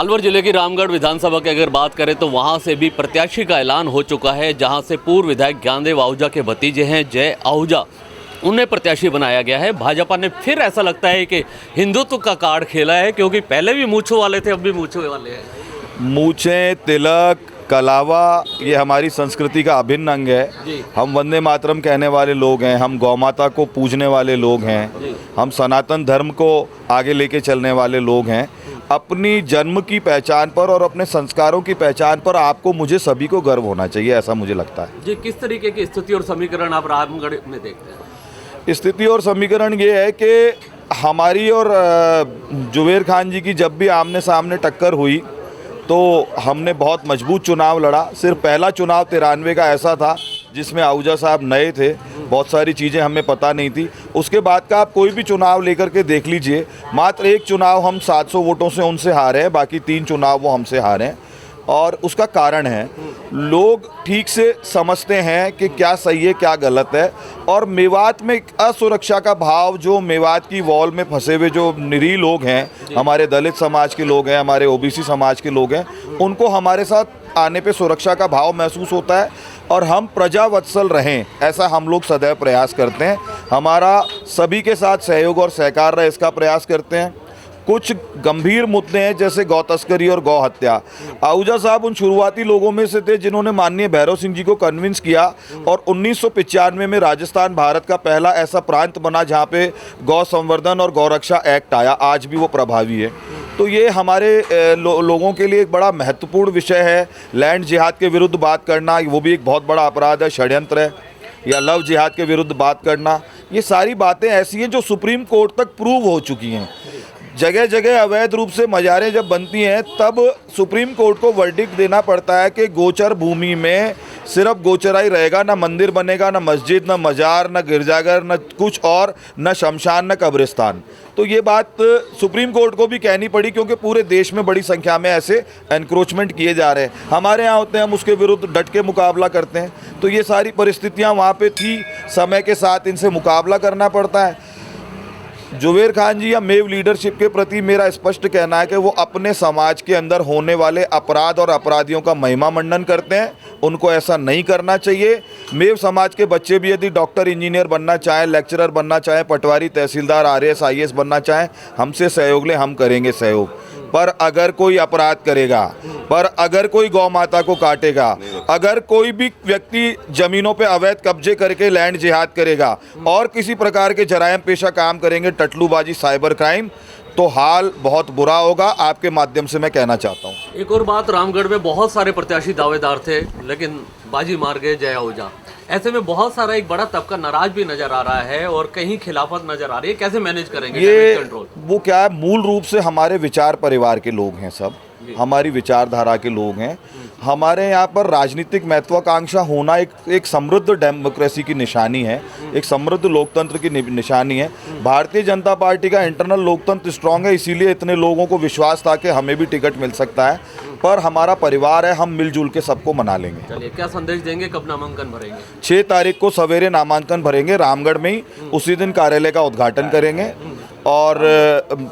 अलवर जिले की रामगढ़ विधानसभा की अगर बात करें तो वहां से भी प्रत्याशी का ऐलान हो चुका है, जहां से पूर्व विधायक ज्ञानदेव आहूजा के भतीजे हैं जय आहूजा, उन्हें प्रत्याशी बनाया गया है। भाजपा ने फिर ऐसा लगता है कि हिंदुत्व का कार्ड खेला है, क्योंकि पहले भी मूंछों वाले थे, अब भी मूंछों वाले हैं। मूछें, तिलक, कलावा ये हमारी संस्कृति का अभिन्न अंग है। हम वंदे मातरम कहने वाले लोग हैं, हम गौ माता को पूजने वाले लोग हैं, हम सनातन धर्म को आगे लेके चलने वाले लोग हैं। अपनी जन्म की पहचान पर और अपने संस्कारों की पहचान पर आपको, मुझे, सभी को गर्व होना चाहिए, ऐसा मुझे लगता है। जी, किस तरीके की स्थिति और समीकरण आप रामगढ़ में देखते हैं? स्थिति और समीकरण ये है कि हमारी और जुबेर खान जी की जब भी आमने सामने टक्कर हुई तो हमने बहुत मजबूत चुनाव लड़ा। सिर्फ पहला चुनाव 93 का ऐसा था जिसमें आहूजा साहब नए थे, बहुत सारी चीज़ें हमें पता नहीं थी। उसके बाद का आप कोई भी चुनाव लेकर के देख लीजिए, मात्र एक चुनाव हम 700 वोटों से उनसे हारे हैं, बाकी 3 चुनाव वो हमसे हारे हैं। और उसका कारण है, लोग ठीक से समझते हैं कि क्या सही है क्या गलत है। और मेवात में असुरक्षा का भाव, जो मेवात की वॉल में फंसे हुए जो निरीह लोग हैं, हमारे दलित समाज के लोग हैं, हमारे ओबीसी समाज के लोग हैं, उनको हमारे साथ आने पे सुरक्षा का भाव महसूस होता है। और हम प्रजावत्सल रहें, ऐसा हम लोग सदैव प्रयास करते हैं। हमारा सभी के साथ सहयोग और सहकार रहे, इसका प्रयास करते हैं। कुछ गंभीर मुद्दे हैं जैसे गौ तस्करी और गौ हत्या। आहूजा साहब उन शुरुआती लोगों में से थे जिन्होंने माननीय भैरव सिंह जी को कन्विंस किया और 1995 में राजस्थान भारत का पहला ऐसा प्रांत बना जहां पे गौ संवर्धन और गौरक्षा एक्ट आया। आज भी वो प्रभावी है। तो ये हमारे लोगों के लिए एक बड़ा महत्वपूर्ण विषय है। लैंड जिहाद के विरुद्ध बात करना, वो भी एक बहुत बड़ा अपराध है, षड्यंत्र है। या लव जिहाद के विरुद्ध बात करना, ये सारी बातें ऐसी हैं जो सुप्रीम कोर्ट तक प्रूव हो चुकी हैं। जगह जगह अवैध रूप से मज़ारें जब बनती हैं तब सुप्रीम कोर्ट को वर्डिक्ट देना पड़ता है कि गोचर भूमि में सिर्फ गोचरा ही रहेगा, ना मंदिर बनेगा, ना मस्जिद, ना मज़ार, ना गिरजाघर, ना कुछ और, ना शमशान, ना कब्रिस्तान। तो ये बात सुप्रीम कोर्ट को भी कहनी पड़ी, क्योंकि पूरे देश में बड़ी संख्या में ऐसे एनक्रोचमेंट किए जा रहे हैं। हमारे यहाँ होते हैं, हम उसके विरुद्ध डट के मुकाबला करते हैं। तो ये सारी परिस्थितियाँ वहाँ पे थी, समय के साथ इनसे मुकाबला करना पड़ता है। जुबेर खान जी या मेव लीडरशिप के प्रति मेरा स्पष्ट कहना है कि वो अपने समाज के अंदर होने वाले अपराध और अपराधियों का महिमा मंडन करते हैं। उनको ऐसा नहीं करना चाहिए। मेव समाज के बच्चे भी यदि डॉक्टर, इंजीनियर बनना चाहें, लेक्चरर बनना चाहें, पटवारी, तहसीलदार, आरएएस, आईएएस बनना चाहें, हमसे सहयोग लें, हम करेंगे सहयोग। पर अगर कोई अपराध करेगा, पर अगर कोई गौ माता को काटेगा, अगर कोई भी व्यक्ति जमीनों पे अवैध कब्जे करके लैंड जिहाद करेगा और किसी प्रकार के जरायम पेशा काम करेंगे, टटलूबाजी, साइबर क्राइम, तो हाल बहुत बुरा होगा। आपके माध्यम से मैं कहना चाहता हूँ। एक और बात, रामगढ़ में बहुत सारे प्रत्याशी दावेदार थे, लेकिन बाजी मार गए जय आहूजा। ऐसे में बहुत सारा एक बड़ा तबका नाराज भी नजर आ रहा है और कहीं खिलाफत नजर आ रही है। कैसे मैनेज करेंगे ये कंट्रोल? वो क्या है, मूल रूप से हमारे विचार परिवार के लोग हैं, सब हमारी विचारधारा के लोग हैं। हमारे यहाँ पर राजनीतिक महत्वाकांक्षा होना एक समृद्ध डेमोक्रेसी की निशानी है, एक समृद्ध लोकतंत्र की निशानी है। भारतीय जनता पार्टी का इंटरनल लोकतंत्र स्ट्रांग है, इसीलिए इतने लोगों को विश्वास था कि हमें भी टिकट मिल सकता है। पर हमारा परिवार है, हम मिलजुल के सबको मना लेंगे। चलिए, क्या संदेश देंगे, कब नामांकन भरेंगे? 6 तारीख को सवेरे नामांकन भरेंगे रामगढ़ में ही, उसी दिन कार्यालय का उद्घाटन करेंगे। और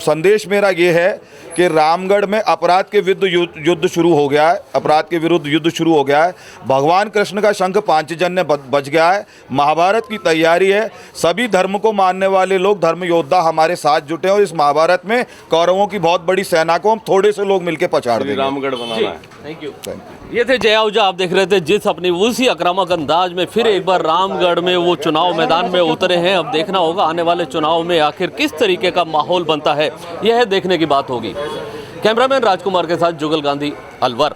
संदेश मेरा ये है कि रामगढ़ में अपराध के विरुद्ध युद्ध शुरू हो गया है, अपराध के विरुद्ध युद्ध शुरू हो गया है। भगवान कृष्ण का शंख पांचजन्य बज गया है, महाभारत की तैयारी है। सभी धर्म को मानने वाले लोग, धर्म योद्धा हमारे साथ जुटे हैं और इस महाभारत में कौरवों की बहुत बड़ी सेना को हम थोड़े से लोग मिलकर पछाड़ देंगे। रामगढ़ बनाना है। Thank you. ये थे जय आहूजा, आप देख रहे थे जिस अपनी उसी आक्रामक अंदाज में फिर एक बार रामगढ़ में वो चुनाव मैदान में उतरे हैं। अब देखना होगा आने वाले चुनाव में आखिर किस तरीके का माहौल बनता है, यह देखने की बात होगी। कैमरामैन राजकुमार के साथ जुगल गांधी, अलवर।